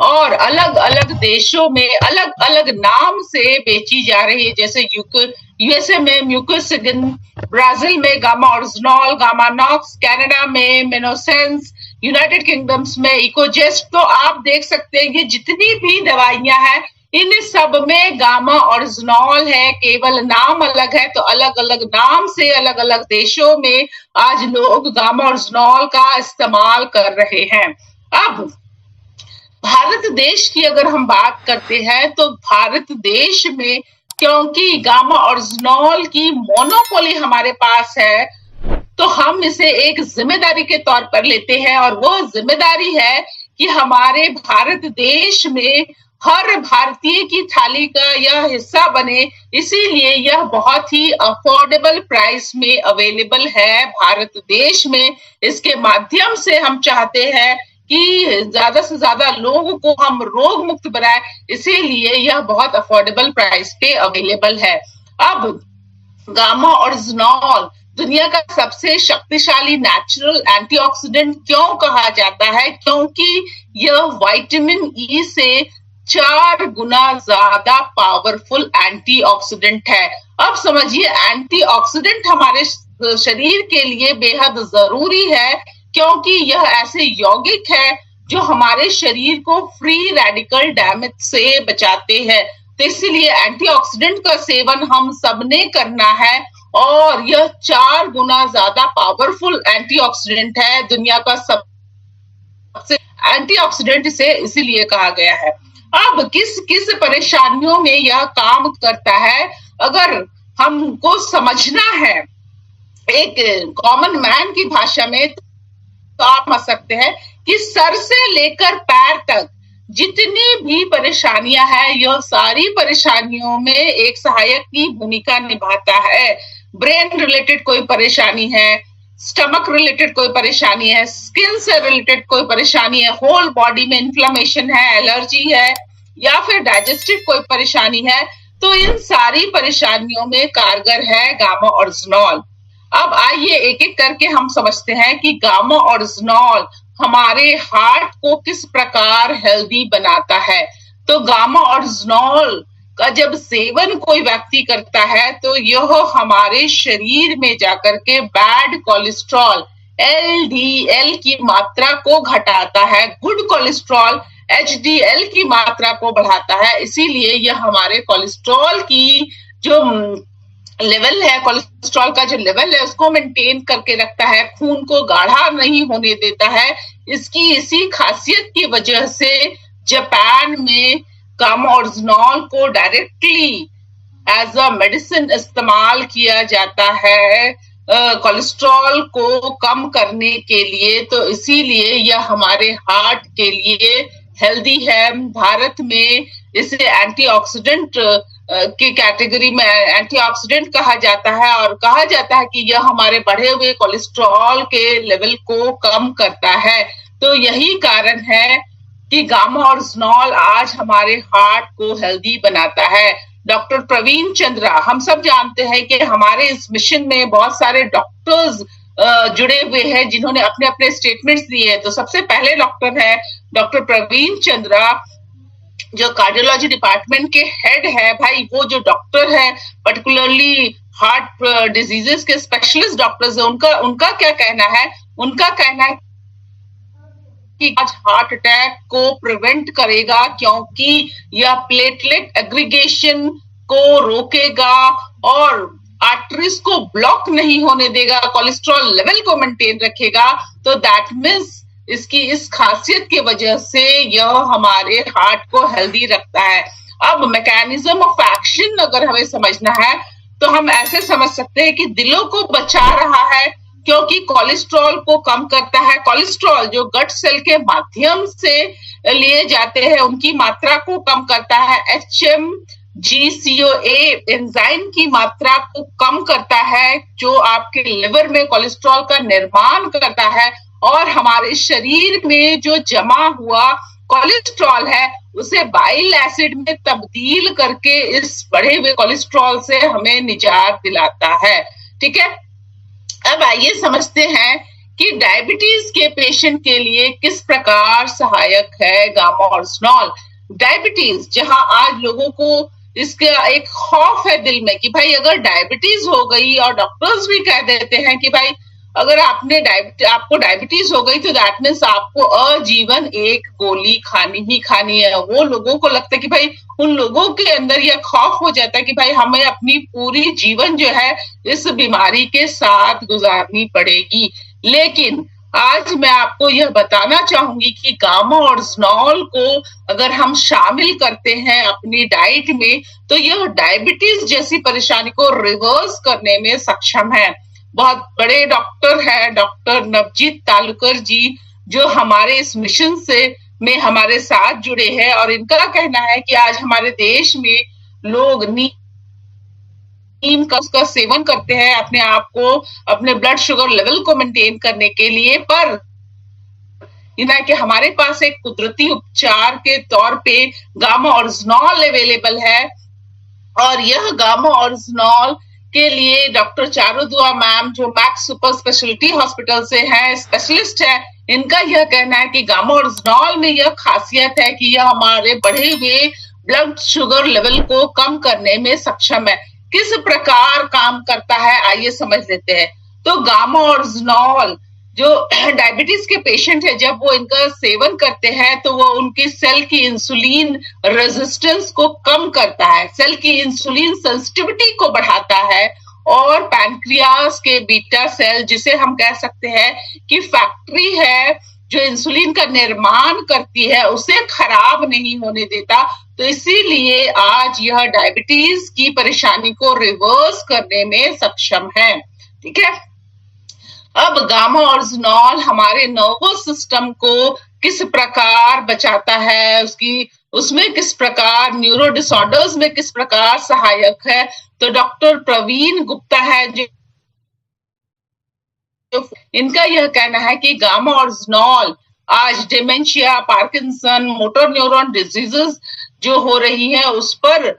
और अलग अलग देशों में अलग अलग नाम से बेची जा रही है, जैसे यूएसए में म्यूकोसिडिन, ब्राजील में गामा ओरिजिनॉल, गामा नॉक्स, कनाडा में मेनोसेंस, यूनाइटेड किंगडम्स में इकोजेस्ट। तो आप देख सकते हैं कि जितनी भी दवाइयां हैं इन सब में गामा ओरिजिनॉल है, केवल नाम अलग है। तो अलग अलग नाम से अलग अलग देशों में आज लोग गामा ओरिजिनॉल का इस्तेमाल कर रहे हैं। अब भारत देश की अगर हम बात करते हैं तो भारत देश में क्योंकि गामा ओरिजिनॉल की मोनोपोली हमारे पास है, तो हम इसे एक जिम्मेदारी के तौर पर लेते हैं, और वो जिम्मेदारी है कि हमारे भारत देश में हर भारतीय की थाली का यह हिस्सा बने। इसीलिए यह बहुत ही अफोर्डेबल प्राइस में अवेलेबल है भारत देश में। इसके माध्यम से हम चाहते हैं कि ज्यादा से ज्यादा लोगों को हम रोग मुक्त बनाए, इसीलिए यह बहुत अफोर्डेबल प्राइस पे अवेलेबल है। अब गामा ओरिजिनॉल दुनिया का सबसे शक्तिशाली नेचुरल एंटीऑक्सीडेंट क्यों कहा जाता है? क्योंकि यह विटामिन ई से 4 गुना ज्यादा पावरफुल एंटीऑक्सीडेंट है। अब समझिए, एंटीऑक्सीडेंट हमारे शरीर के लिए बेहद जरूरी है, क्योंकि यह ऐसे यौगिक है जो हमारे शरीर को फ्री रेडिकल डैमेज से बचाते हैं। तो इसीलिए एंटीऑक्सीडेंट का सेवन हम सबने करना है, और यह 4 गुना ज्यादा पावरफुल एंटीऑक्सीडेंट है। दुनिया का सबसे एंटीऑक्सीडेंट इसे इसीलिए कहा गया है। अब किस किस परेशानियों में यह काम करता है, अगर हमको समझना है एक कॉमन मैन की भाषा में, तो आप समझ सकते हैं कि सर से लेकर पैर तक जितनी भी परेशानियां हैं, यह सारी परेशानियों में एक सहायक की भूमिका निभाता है। ब्रेन रिलेटेड कोई परेशानी है, स्टमक रिलेटेड कोई परेशानी है, स्किन से रिलेटेड कोई परेशानी है, होल बॉडी में इन्फ्लेमेशन है, एलर्जी है, या फिर डाइजेस्टिव कोई परेशानी है, तो इन सारी परेशानियों में कारगर है गामा ओरिजिनॉल। अब आइए एक एक करके हम समझते हैं कि गामा ओरिजिनॉल हमारे हार्ट को किस प्रकार हेल्दी बनाता है। तो गामा ओरिजिनॉल का जब सेवन कोई व्यक्ति करता है तो यह हमारे शरीर में जाकर के बैड कोलेस्ट्रॉल एलडीएल की मात्रा को घटाता है, गुड कोलेस्ट्रॉल एचडीएल की मात्रा को बढ़ाता है। इसीलिए यह हमारे कोलेस्ट्रॉल की जो लेवल है, कोलेस्ट्रॉल का जो लेवल है, उसको मेंटेन करके रखता है, खून को गाढ़ा नहीं होने देता है। इसकी इसी खासियत की वजह से जापान में गामा ओरिजिनॉल को डायरेक्टली एज अ मेडिसिन इस्तेमाल किया जाता है कोलेस्ट्रॉल को कम करने के लिए। तो इसीलिए यह हमारे हार्ट के लिए हेल्दी है। भारत में इसे एंटीऑक्सीडेंट की कैटेगरी में एंटीऑक्सीडेंट कहा जाता है, और कहा जाता है कि यह हमारे बढ़े हुए कोलेस्ट्रॉल के लेवल को कम करता है। तो यही कारण है कि गामा ओरिजिनॉल आज हमारे हार्ट को हेल्दी बनाता है। डॉक्टर प्रवीण चंद्रा, हम सब जानते हैं कि हमारे इस मिशन में बहुत सारे डॉक्टर्स जुड़े हुए हैं जिन्होंने अपने अपने स्टेटमेंट्स दिए हैं। तो सबसे पहले डॉक्टर है डॉक्टर प्रवीण चंद्रा, जो कार्डियोलॉजी डिपार्टमेंट के हेड है। भाई, वो जो डॉक्टर है पर्टिकुलरली हार्ट डिजीजेस के स्पेशलिस्ट डॉक्टर्स है, उनका क्या कहना है? उनका कहना है कि आज हार्ट अटैक को प्रिवेंट करेगा, क्योंकि यह प्लेटलेट एग्रीगेशन को रोकेगा और आर्टरीज को ब्लॉक नहीं होने देगा, कोलेस्ट्रॉल लेवल को मेंटेन रखेगा। तो दैट मीन्स इसकी इस खासियत की वजह से यह हमारे हार्ट को हेल्दी रखता है। अब मैकेनिज्म ऑफ एक्शन अगर हमें समझना है तो हम ऐसे समझ सकते हैं कि दिलों को बचा रहा है, क्योंकि कोलेस्ट्रॉल को कम करता है। कोलेस्ट्रॉल जो गट सेल के माध्यम से लिए जाते हैं उनकी मात्रा को कम करता है। HMG-CoA एंजाइम की मात्रा को कम करता है, जो आपके लिवर में कोलेस्ट्रॉल का निर्माण करता है, और हमारे शरीर में जो जमा हुआ कोलेस्ट्रॉल है उसे बाइल एसिड में तब्दील करके इस बढ़े हुए कोलेस्ट्रॉल से हमें निजात दिलाता है। ठीक है, अब आइए समझते हैं कि डायबिटीज के पेशेंट के लिए किस प्रकार सहायक है गामा-ऑर्जिनॉल। डायबिटीज जहां आज लोगों को इसका एक खौफ है दिल में कि भाई अगर डायबिटीज हो गई, और डॉक्टर्स भी कह देते हैं कि भाई अगर आपको डायबिटीज हो गई तो दैट मीन्स आपको आजीवन एक गोली खानी ही खानी है। वो लोगों को लगता है कि भाई उन लोगों के अंदर यह खौफ हो जाता है कि भाई हमें अपनी पूरी जीवन जो है इस बीमारी के साथ गुजारनी पड़ेगी। लेकिन आज मैं आपको यह बताना चाहूंगी कि गामा-ऑर्जिनॉल को अगर हम शामिल करते हैं अपनी डाइट में तो यह डायबिटीज जैसी परेशानी को रिवर्स करने में सक्षम है। बहुत बड़े डॉक्टर हैं डॉक्टर नवजीत तालुकर जी, जो हमारे इस मिशन में हमारे साथ जुड़े हैं, और इनका कहना है कि आज हमारे देश में लोग नीम का उसका सेवन करते हैं अपने आप को, अपने ब्लड शुगर लेवल को मेंटेन करने के लिए, पर कि हमारे पास एक कुदरती उपचार के तौर पे गामा-ऑर्जिनॉल अवेलेबल है। और यह गामा-ऑर्जिनॉल के लिए डॉक्टर चारुदुआ मैम, जो मैक्स सुपर स्पेशलिटी हॉस्पिटल से हैं, स्पेशलिस्ट है, इनका यह कहना है कि गामा-ऑर्जिनॉल में यह खासियत है कि यह हमारे बढ़े हुए ब्लड शुगर लेवल को कम करने में सक्षम है। किस प्रकार काम करता है आइए समझ लेते हैं। तो गामा-ऑर्जिनॉल जो डायबिटीज के पेशेंट है, जब वो इनका सेवन करते हैं तो वो उनकी सेल की इंसुलिन रेजिस्टेंस को कम करता है, सेल की इंसुलिन सेंसिटिविटी को बढ़ाता है, और पैनक्रियास के बीटा सेल, जिसे हम कह सकते हैं कि फैक्ट्री है जो इंसुलिन का निर्माण करती है, उसे खराब नहीं होने देता। तो इसीलिए आज यह डायबिटीज की परेशानी को रिवर्स करने में सक्षम है। ठीक है, अब गामा-ऑर्जिनॉल हमारे नर्वस सिस्टम को किस प्रकार बचाता है, उसमें किस प्रकार न्यूरो डिसऑर्डर्स में किस प्रकार सहायक है। तो डॉक्टर प्रवीण गुप्ता है जो इनका यह कहना है कि गामा-ऑर्जिनॉल आज dementia, Parkinson, motor neuron diseases जो हो रही है उस पर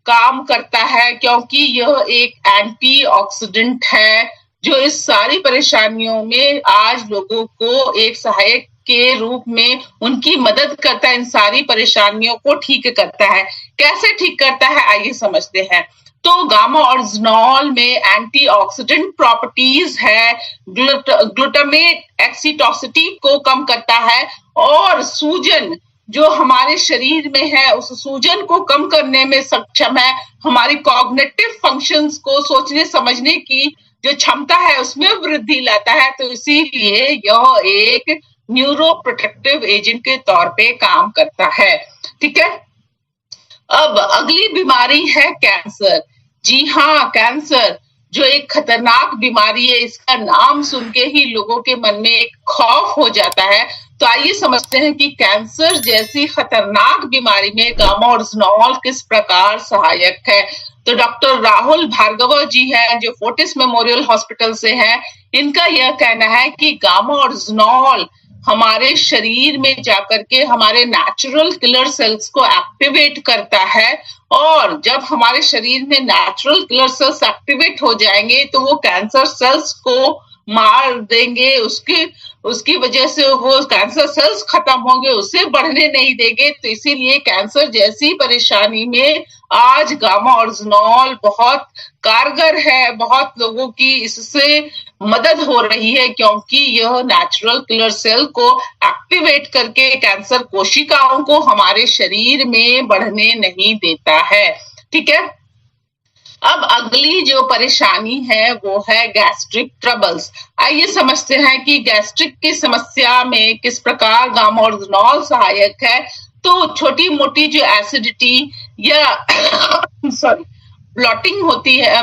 काम करता है, क्योंकि यह एक एंटीऑक्सीडेंट है जो इस सारी परेशानियों में आज लोगों को एक सहायक के रूप में उनकी मदद करता है, इन सारी परेशानियों को ठीक करता है। कैसे ठीक करता है आइए समझते हैं। तो गामा-ऑर्जिनॉल में एंटीऑक्सीडेंट प्रॉपर्टीज है, ग्लूटामेट एक्सीटोसिटी को कम करता है, और सूजन जो हमारे शरीर में है उस सूजन को कम करने में सक्षम है। हमारी कॉग्निटिव फंक्शंस को, सोचने समझने की जो क्षमता है उसमें वृद्धि लाता है। तो इसीलिए यह एक न्यूरो प्रोटेक्टिव एजेंट के तौर पे काम करता है। ठीक है, अब अगली बीमारी है कैंसर। जी हाँ, कैंसर जो एक खतरनाक बीमारी है, इसका नाम सुन के ही लोगों के मन में एक खौफ हो जाता है। तो आइए समझते हैं कि कैंसर जैसी खतरनाक बीमारी में गामा-ऑर्जिनॉल किस प्रकार सहायक है। तो डॉक्टर राहुल भार्गव जी हैं जो फोर्टिस मेमोरियल हॉस्पिटल से हैं, इनका यह कहना है कि गामा-ऑर्जिनॉल हमारे शरीर में जाकर के हमारे नेचुरल किलर सेल्स को एक्टिवेट करता है, और जब हमारे शरीर में नेचुरल किलर सेल्स एक्टिवेट हो जाएंगे तो वो कैंसर सेल्स को मार देंगे, उसकी वजह से वो कैंसर सेल्स खत्म होंगे, उसे बढ़ने नहीं देंगे। तो इसीलिए कैंसर जैसी परेशानी में आज गामा-ऑर्जिनॉल बहुत कारगर है, बहुत लोगों की इससे मदद हो रही है, क्योंकि यह नेचुरल किलर सेल को एक्टिवेट करके कैंसर कोशिकाओं को हमारे शरीर में बढ़ने नहीं देता है। ठीक है, अब अगली जो परेशानी है वो है गैस्ट्रिक ट्रबल्स। आइए समझते हैं कि गैस्ट्रिक की समस्या में किस प्रकार गामा-ऑर्जिनॉल सहायक है। तो छोटी मोटी जो एसिडिटी या ब्लॉटिंग होती है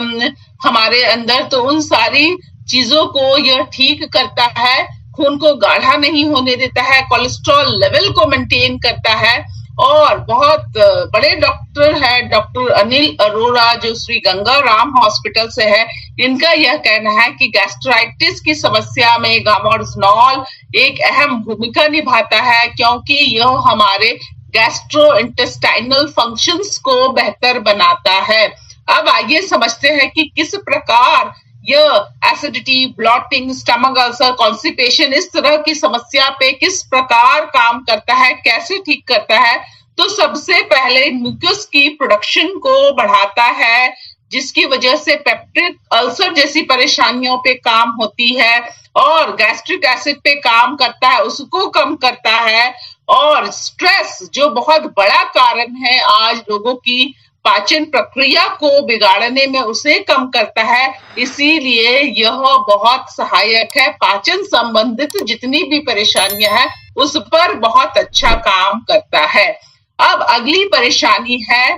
हमारे अंदर, तो उन सारी चीजों को यह ठीक करता है, खून को गाढ़ा नहीं होने देता है, कोलेस्ट्रॉल लेवल को मेंटेन करता है। और बहुत बड़े डॉक्टर है डॉक्टर अनिल अरोड़ा जो श्री गंगा राम हॉस्पिटल से है, इनका यह कहना है कि गैस्ट्राइटिस की समस्या में गामा-ऑर्जिनॉल एक अहम भूमिका निभाता है, क्योंकि यह हमारे गैस्ट्रोइंटेस्टाइनल फंक्शंस को बेहतर बनाता है। अब आइए समझते हैं कि किस प्रकार यह acidity, blotting, stomach ulcer, constipation, इस तरह की समस्या पे किस प्रकार काम करता है, कैसे ठीक करता है? तो सबसे पहले म्यूकस की प्रोडक्शन को बढ़ाता है, जिसकी वजह से पेप्टिक अल्सर जैसी परेशानियों पे काम होती है, और गैस्ट्रिक एसिड पे काम करता है, उसको कम करता है, और स्ट्रेस जो बहुत बड़ा कारण है आज लोगों की पाचन प्रक्रिया को बिगाड़ने में, उसे कम करता है। इसीलिए यह बहुत सहायक है, पाचन संबंधित जितनी भी परेशानियां हैं उस पर बहुत अच्छा काम करता है। अब अगली परेशानी है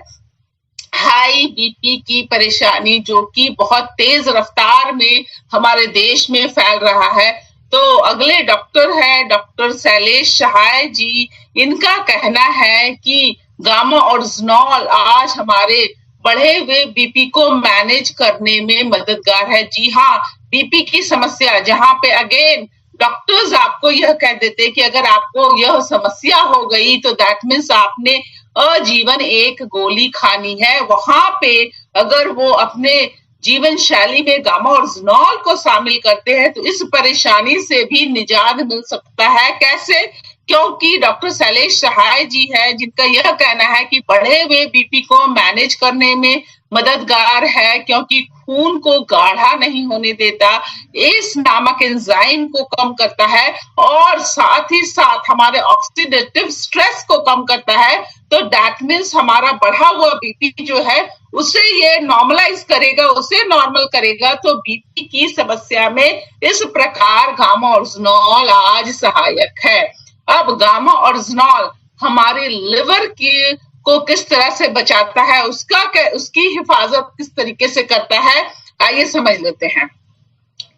हाई बीपी की परेशानी, जो कि बहुत तेज रफ्तार में हमारे देश में फैल रहा है। तो अगले डॉक्टर है डॉक्टर शैलेश सहाय जी। इनका कहना है कि गामा ओरिजिनॉल आज हमारे बढ़े हुए बीपी को मैनेज करने में मददगार है। जी हाँ, बीपी की समस्या जहां पे अगेन डॉक्टर्स आपको यह कह देते कि अगर आपको यह समस्या हो गई तो दैट मीन्स आपने आजीवन एक गोली खानी है, वहां पे अगर वो अपने जीवन शैली में गामा ओरिजिनॉल को शामिल करते हैं तो इस परेशानी से भी निजात मिल सकता है। कैसे? क्योंकि डॉक्टर शैलेश सहाय जी है जिनका यह कहना है कि बढ़े हुए बीपी को मैनेज करने में मददगार है, क्योंकि खून को गाढ़ा नहीं होने देता, एस नामक एंजाइम को कम करता है, और साथ ही साथ हमारे ऑक्सीडेटिव स्ट्रेस को कम करता है। तो दैट मीन्स हमारा बढ़ा हुआ बीपी जो है उसे ये नॉर्मलाइज करेगा, उसे नॉर्मल करेगा। तो बीपी की समस्या में इस प्रकार गामा ओरिजिनॉल आज सहायक है। अब गामा ओरिजिनॉल हमारे लिवर की को किस तरह से बचाता है, उसकी हिफाजत किस तरीके से करता है, आइए समझ लेते हैं।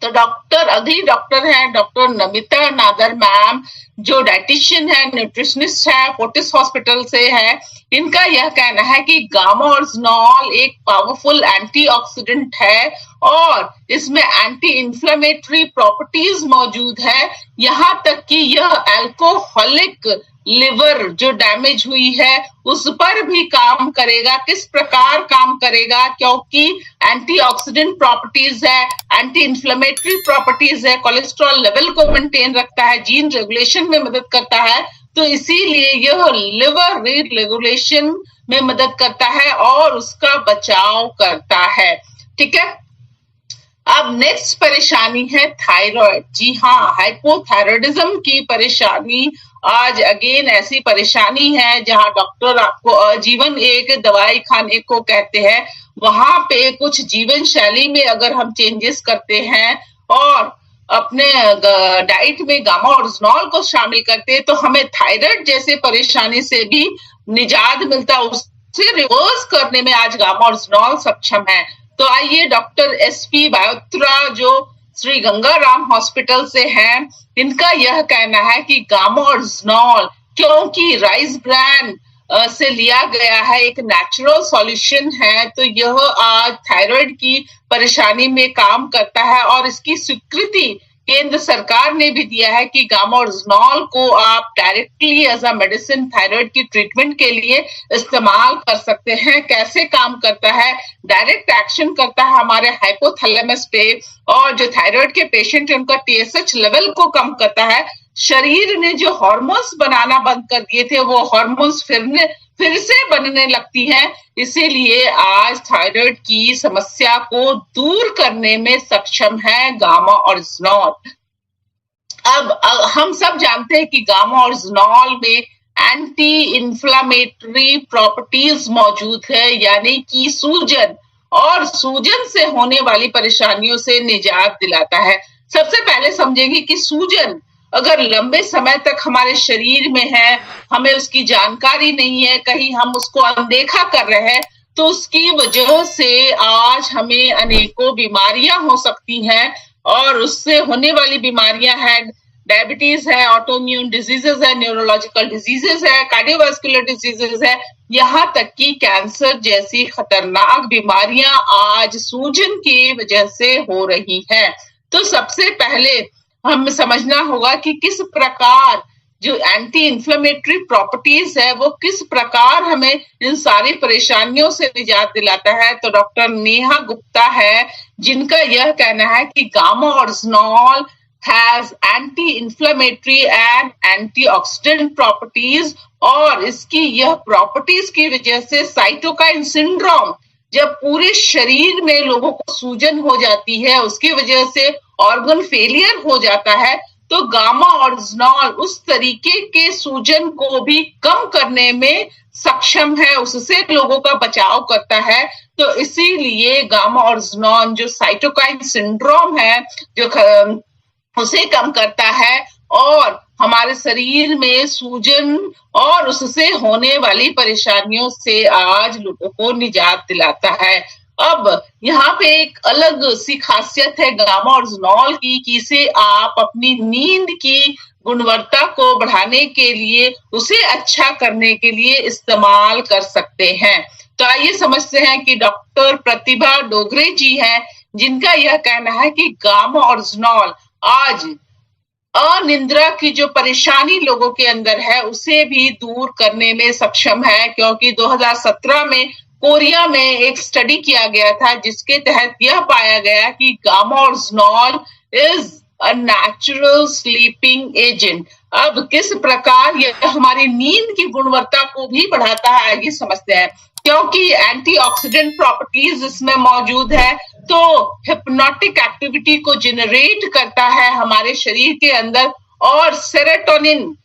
तो अगली डॉक्टर है डॉक्टर नमिता नादर मैम, जो डाइटिशियन है, न्यूट्रिशनिस्ट है, फोर्टिस हॉस्पिटल से है। इनका यह कहना है कि गामा ओरिजिनॉल एक पावरफुल एंटीऑक्सीडेंट है और इसमें एंटी इंफ्लेमेटरी प्रॉपर्टीज मौजूद है, यहाँ तक कि यह अल्कोहलिक लिवर जो डैमेज हुई है उस पर भी काम करेगा। किस प्रकार काम करेगा? क्योंकि एंटीऑक्सीडेंट प्रॉपर्टीज है, एंटी इंफ्लेमेटरी प्रॉपर्टीज है, कोलेस्ट्रॉल लेवल को मेंटेन रखता है, जीन रेगुलेशन में मदद करता है, तो इसीलिए यह लिवर रेगुलेशन में मदद करता है और उसका बचाव करता है। ठीक है। अब नेक्स्ट परेशानी है थायराइड। जी हाँ, हाइपोथायराइडिज्म की परेशानी आज अगेन ऐसी परेशानी है जहां डॉक्टर आपको आजीवन एक दवाई खाने को कहते हैं। वहां पे कुछ जीवन शैली में अगर हम चेंजेस करते हैं और अपने डाइट में गामा ओरिजिनॉल को शामिल करते हैं तो हमें थायराइड जैसे परेशानी से भी निजात मिलता है, उसे रिवर्स करने में आज गामा ओरिजिनॉल सक्षम है। तो आइए डॉक्टर एसपी बायोत्रा जो श्री गंगाराम हॉस्पिटल से हैं, इनका यह कहना है कि गामा ओरिजिनॉल क्योंकि राइस ब्रान से लिया गया है, एक नेचुरल सॉल्यूशन है, तो यह आज थायराइड की परेशानी में काम करता है और इसकी स्वीकृति केंद्र सरकार ने भी दिया है कि गामा ओरिजिनॉल को आप directly as a medicine thyroid की ट्रीटमेंट के लिए इस्तेमाल कर सकते हैं। कैसे काम करता है? डायरेक्ट एक्शन करता है हमारे हाइपोथैलेमस पे, और जो थायराइड के पेशेंट है उनका टीएसएच लेवल को कम करता है। शरीर ने जो हार्मोन्स बनाना बंद कर दिए थे वो हार्मोन्स फिर से बनने लगती हैं, इसीलिए आज थायराइड की समस्या को दूर करने में सक्षम है गामा ओरिजिनॉल। अब हम सब जानते हैं कि गामा ओरिजिनॉल में एंटी इंफ्लेमेटरी प्रॉपर्टीज मौजूद है, यानी कि सूजन और सूजन से होने वाली परेशानियों से निजात दिलाता है। सबसे पहले समझेंगे कि सूजन अगर लंबे समय तक हमारे शरीर में है, हमें उसकी जानकारी नहीं है, कहीं हम उसको अनदेखा कर रहे हैं, तो उसकी वजह से आज हमें अनेकों बीमारियां हो सकती हैं, और उससे होने वाली बीमारियां हैं डायबिटीज है, ऑटोइम्यून डिजीजेस है, न्यूरोलॉजिकल डिजीजेस है, कार्डियोवास्कुलर डिजीजेस है, यहाँ तक कि कैंसर जैसी खतरनाक बीमारियां आज सूजन की वजह से हो रही है। तो सबसे पहले हमें समझना होगा कि किस प्रकार जो एंटी इन्फ्लेमेटरी प्रॉपर्टीज है वो किस प्रकार हमें इन सारी परेशानियों से निजात दिलाता है, तो डॉक्टर नेहा गुप्ता है जिनका यह कहना है कि gamma oryzanol has anti inflammatory and antioxidant properties, और इसकी यह प्रॉपर्टीज की वजह से साइटोकाइन सिंड्रोम, जब पूरे शरीर में लोगों को सूजन हो जाती है, उसकी वजह से ऑर्गन फेलियर हो जाता है, तो गामा ऑरिजिनॉल उस तरीके के सूजन को भी कम करने में सक्षम है, उससे लोगों का बचाव करता है। तो इसीलिए गामा ऑरिजिनॉल जो साइटोकाइन सिंड्रोम है जो उसे कम करता है और हमारे शरीर में सूजन और उससे होने वाली परेशानियों से आज लोगों को निजात दिलाता है। अब यहाँ पे एक अलग सी खासियत है गामा ऑरिजिनॉल की कि इसे आप अपनी नींद की गुणवत्ता को बढ़ाने के लिए, उसे अच्छा करने के लिए इस्तेमाल कर सकते हैं। तो आइए समझते हैं कि डॉक्टर प्रतिभा डोगरे जी हैं जिनका यह कहना है कि गामा ऑरिजिनॉल आज अनिद्रा की जो परेशानी लोगों के अंदर है उसे भी दूर करने में सक्षम है, क्योंकि 2017 में कोरिया में एक स्टडी किया गया था जिसके तहत यह पाया गया कि gamma oryzanol is a natural sleeping agent. अब किस प्रकार यह हमारी नींद की गुणवत्ता को भी बढ़ाता है आइए समझते हैं। क्योंकि एंटीऑक्सीडेंट प्रॉपर्टीज इसमें मौजूद है तो हिप्नोटिक एक्टिविटी को जनरेट करता है हमारे शरीर के अंदर, और सेरोटोनिन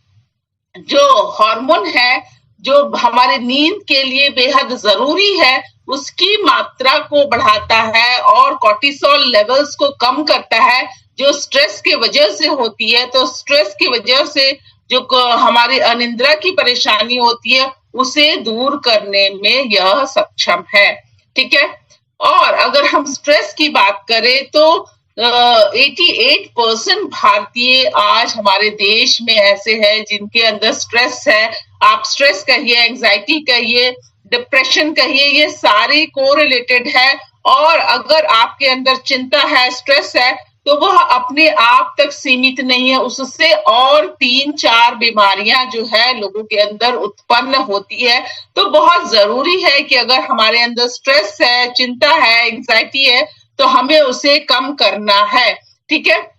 जो हार्मोन है जो हमारे नींद के लिए बेहद जरूरी है उसकी मात्रा को बढ़ाता है और कॉर्टिसोल लेवल्स को कम करता है जो स्ट्रेस की वजह से होती है। तो स्ट्रेस की वजह से जो हमारी अनिद्रा की परेशानी होती है उसे दूर करने में यह सक्षम है। ठीक है, और अगर हम स्ट्रेस की बात करें तो 88% भारतीय आज हमारे देश में ऐसे हैं जिनके अंदर स्ट्रेस है। आप स्ट्रेस कहिए, एंजाइटी कहिए, डिप्रेशन कहिए, ये सारे कोरिलेटेड है। और अगर आपके अंदर चिंता है, स्ट्रेस है, तो वह अपने आप तक सीमित नहीं है, उससे और 3-4 बीमारियां जो है लोगों के अंदर उत्पन्न होती है। तो बहुत जरूरी है कि अगर हमारे अंदर स्ट्रेस है, चिंता है, एंजाइटी है, तो हमें उसे कम करना है। ठीक है,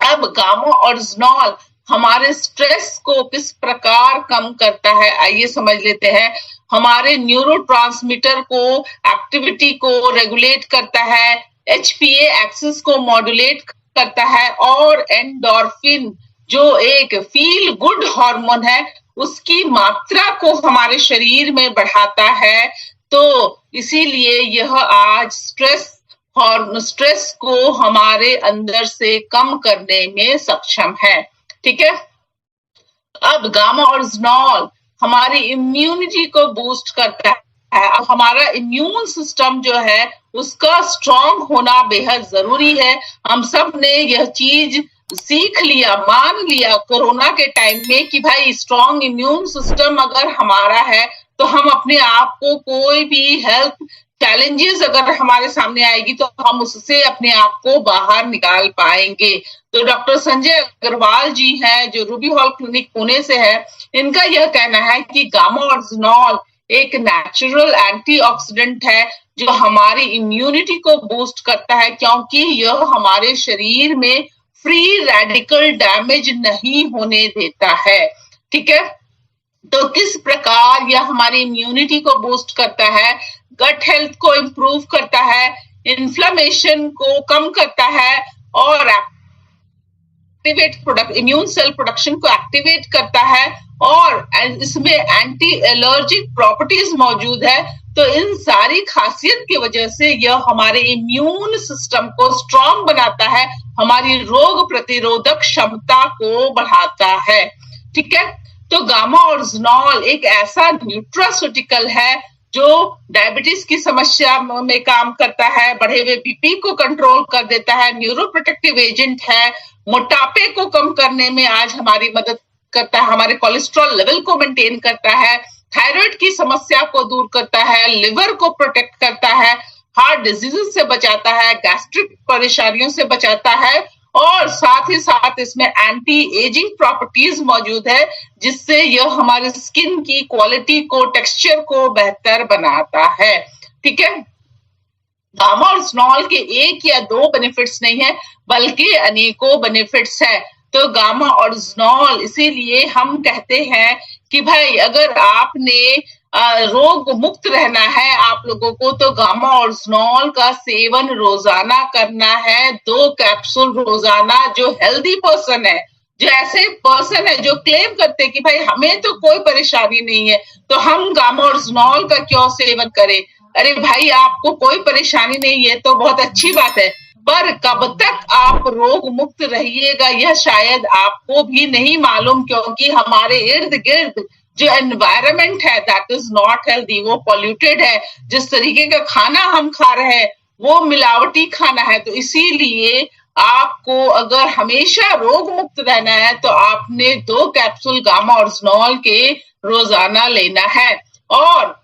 अब गामा ऑरिजिनॉल हमारे स्ट्रेस को किस प्रकार कम करता है आइए समझ लेते हैं। हमारे न्यूरोट्रांसमीटर को एक्टिविटी को रेगुलेट करता है, HPA एक्सिस को मॉड्यूलेट करता है, और एंडोर्फिन जो एक फील गुड हार्मोन है उसकी मात्रा को हमारे शरीर में बढ़ाता है। तो इसीलिए यह आज स्ट्रेस को हमारे अंदर से कम करने में सक्षम है। ठीक है, अब गामा ऑरिजिनॉल हमारी इम्यूनिटी को बूस्ट करता है। अब हमारा इम्यून सिस्टम जो है उसका स्ट्रांग होना बेहद जरूरी है। हम सब ने यह चीज सीख लिया, मान लिया कोरोना के टाइम में कि भाई स्ट्रांग इम्यून सिस्टम अगर हमारा है तो हम अपने आप को कोई भी हेल्थ चैलेंजेस अगर हमारे सामने आएगी तो हम उससे अपने आप को बाहर निकाल पाएंगे। तो डॉक्टर संजय अग्रवाल जी हैं जो रूबी हॉल क्लिनिक पुणे से है, इनका यह कहना है कि गामा ऑरिजिनॉल एक नेचुरल एंटीऑक्सीडेंट है जो हमारी इम्यूनिटी को बूस्ट करता है, क्योंकि यह हमारे शरीर में फ्री रेडिकल डैमेज नहीं होने देता है। ठीक है, तो किस प्रकार यह हमारी इम्यूनिटी को बूस्ट करता है, गट हेल्थ को इंप्रूव करता है, इन्फ्लेमेशन को कम करता है, और इम्यून सेल प्रोडक्शन को एक्टिवेट करता है, और इसमें एंटी एलर्जिक प्रॉपर्टीज मौजूद है। तो इन सारी खासियत की वजह से यह हमारे इम्यून सिस्टम को स्ट्रांग बनाता है, हमारी रोग प्रतिरोधक क्षमता को बढ़ाता है। ठीक है, तो गामा ऑरिजिनॉल एक ऐसा न्यूट्रास्यूटिकल है जो डायबिटीज की समस्या में काम करता है, बढ़े हुए बीपी को कंट्रोल कर देता है, न्यूरोप्रोटेक्टिव एजेंट है, मोटापे को कम करने में आज हमारी मदद करता है, हमारे कोलेस्ट्रॉल लेवल को मेंटेन करता है, थायराइड की समस्या को दूर करता है, लिवर को प्रोटेक्ट करता है, हार्ट डिजीज से बचाता है, गैस्ट्रिक परेशानियों से बचाता है, और साथ ही साथ इसमें एंटी एजिंग प्रॉपर्टीज मौजूद है, जिससे यह हमारे स्किन की क्वालिटी को, टेक्सचर को बेहतर बनाता है। ठीक है, गामा ऑरिजिनॉल के एक या दो बेनिफिट्स नहीं है, बल्कि अनेकों बेनिफिट्स है। तो गामा ऑरिजिनॉल, इसीलिए हम कहते हैं कि भाई अगर आपने रोग मुक्त रहना है आप लोगों को, तो गामा ऑरिजिनॉल का सेवन रोजाना करना है, 2 कैप्सूल रोजाना। जो हेल्दी पर्सन है, जो ऐसे पर्सन है जो क्लेम करते हैं कि भाई हमें तो कोई परेशानी नहीं है, तो हम गामा ऑरिजिनॉल का क्यों सेवन करें? अरे भाई, आपको कोई परेशानी नहीं है तो बहुत अच्छी बात है, पर कब तक आप रोग मुक्त रहिएगा यह शायद आपको भी नहीं मालूम, क्योंकि हमारे इर्द गिर्द जो एनवायरनमेंट है दैट इज नॉट हेल्दी, वो पॉल्यूटेड है। जिस तरीके का खाना हम खा रहे हैं वो मिलावटी खाना है। तो इसीलिए आपको अगर हमेशा रोग मुक्त रहना है तो आपने 2 कैप्सूल गामा ऑरिजिनॉल के रोजाना लेना है। और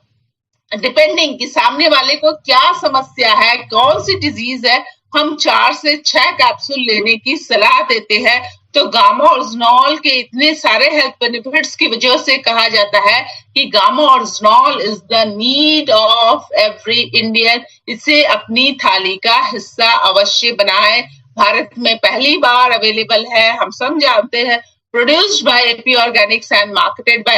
डिपेंडिंग कि सामने वाले को क्या समस्या है, कौन सी डिजीज है, हम 4 से 6 कैप्सूल लेने की सलाह देते हैं। तो गामा ऑरिजिनॉल के इतने सारे हेल्थ बेनिफिट्स की वजह से कहा जाता है कि gamma oryzanol is the need of every Indian. इसे अपनी थाली का हिस्सा अवश्य बनाएं। भारत में पहली बार अवेलेबल है, हम सब जानते हैं। Produced by AP Organics and marketed by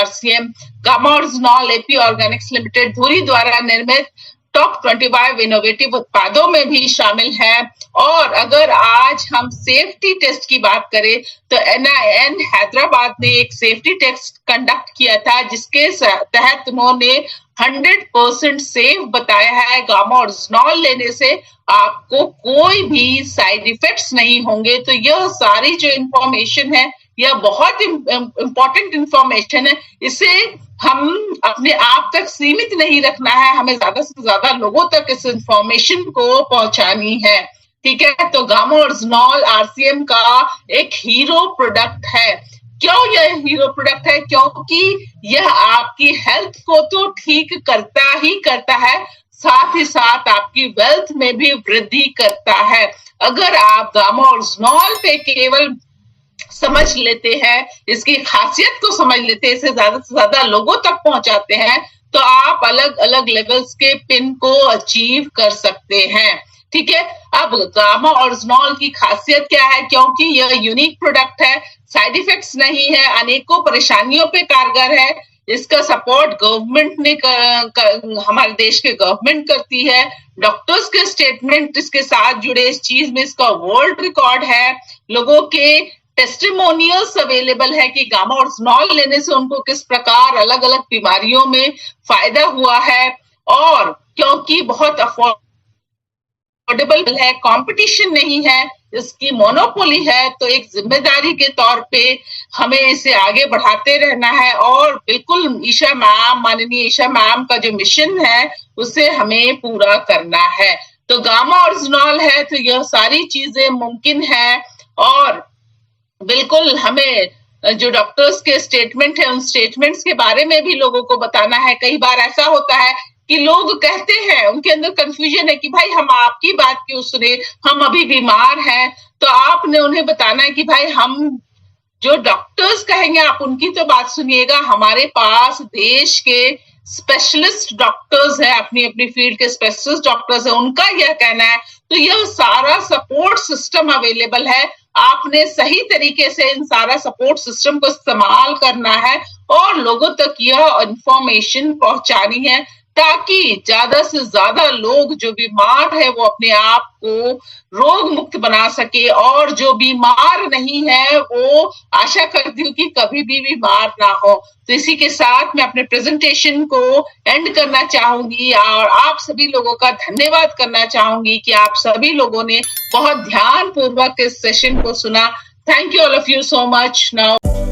RCM, gamma oryzanol AP Organics Limited धुरी द्वारा निर्मित टॉप 25 इनोवेटिव उत्पादों में भी शामिल है। और अगर आज हम सेफ्टी टेस्ट की बात करें तो NIN हैदराबाद ने एक सेफ्टी टेस्ट कंडक्ट किया था, जिसके तहत उन्होंने 100% सेफ बताया है। गामा ऑरिजिनॉल लेने से आपको कोई भी साइड इफेक्ट्स नहीं होंगे। तो यह सारी जो इंफॉर्मेशन है यह बहुत इंपॉर्टेंट इंफॉर्मेशन है। इसे हम अपने आप तक सीमित नहीं रखना है, हमें ज्यादा से ज्यादा लोगों तक इस इंफॉर्मेशन को पहुंचानी है। ठीक है, तो गामा ऑरिजिनॉल RCM का एक हीरो प्रोडक्ट है। क्यों यह हीरो प्रोडक्ट है? क्योंकि यह आपकी हेल्थ को तो ठीक करता ही करता है, साथ ही साथ आपकी वेल्थ में भी वृद्धि करता है। अगर आप गामा ऑरिजिनॉल पे केवल समझ लेते हैं, इसकी खासियत को समझ लेते हैं, इसे ज्यादा से ज्यादा लोगों तक पहुंचाते हैं, तो आप अलग अलग लेवल्स के पिन को अचीव कर सकते हैं। ठीक है, अब गामा ऑरिजिनॉल की खासियत क्या है? क्योंकि यह यूनिक प्रोडक्ट है, साइड इफेक्ट्स नहीं है, अनेकों परेशानियों पे कारगर है। इसका सपोर्ट गवर्नमेंट ने हमारे देश के गवर्नमेंट करती है। डॉक्टर्स के स्टेटमेंट इसके साथ जुड़े, इस चीज में इसका वर्ल्ड रिकॉर्ड है। लोगों के टेस्टिमोनियल्स अवेलेबल है कि गामा ऑरिजिनॉल लेने से उनको किस प्रकार अलग अलग बीमारियों में फायदा हुआ है। और क्योंकि बहुत अफोर्डेबल है, कंपटीशन नहीं है, इसकी मोनोपोली है, तो एक जिम्मेदारी के तौर पे हमें इसे आगे बढ़ाते रहना है। और बिल्कुल माननीय ईशा मैम का जो मिशन है उसे हमें पूरा करना है। तो गामा ऑरिजिनॉल है तो यह सारी चीजें मुमकिन है। और बिल्कुल हमें जो डॉक्टर्स के स्टेटमेंट है उन स्टेटमेंट्स के बारे में भी लोगों को बताना है। कई बार ऐसा होता है कि लोग कहते हैं, उनके अंदर कंफ्यूजन है कि भाई हम आपकी बात क्यों सुने, हम अभी बीमार हैं। तो आपने उन्हें बताना है कि भाई हम जो डॉक्टर्स कहेंगे आप उनकी तो बात सुनिएगा, हमारे पास देश के स्पेशलिस्ट डॉक्टर्स हैं, अपनी अपनी फील्ड के स्पेशलिस्ट डॉक्टर्स हैं, उनका यह कहना है। तो यह सारा सपोर्ट सिस्टम अवेलेबल है, आपने सही तरीके से इन सारा सपोर्ट सिस्टम को इस्तेमाल करना है और लोगों तक यह इंफॉर्मेशन पहुंचानी है, ताकि ज्यादा से ज्यादा लोग जो बीमार है वो अपने आप को रोग मुक्त बना सके, और जो बीमार नहीं है वो आशा करती हूँ कि कभी भी बीमार ना हो। तो इसी के साथ मैं अपने प्रेजेंटेशन को एंड करना चाहूंगी और आप सभी लोगों का धन्यवाद करना चाहूंगी कि आप सभी लोगों ने बहुत ध्यान पूर्वक इस सेशन को सुना। Thank you all of you so much. Now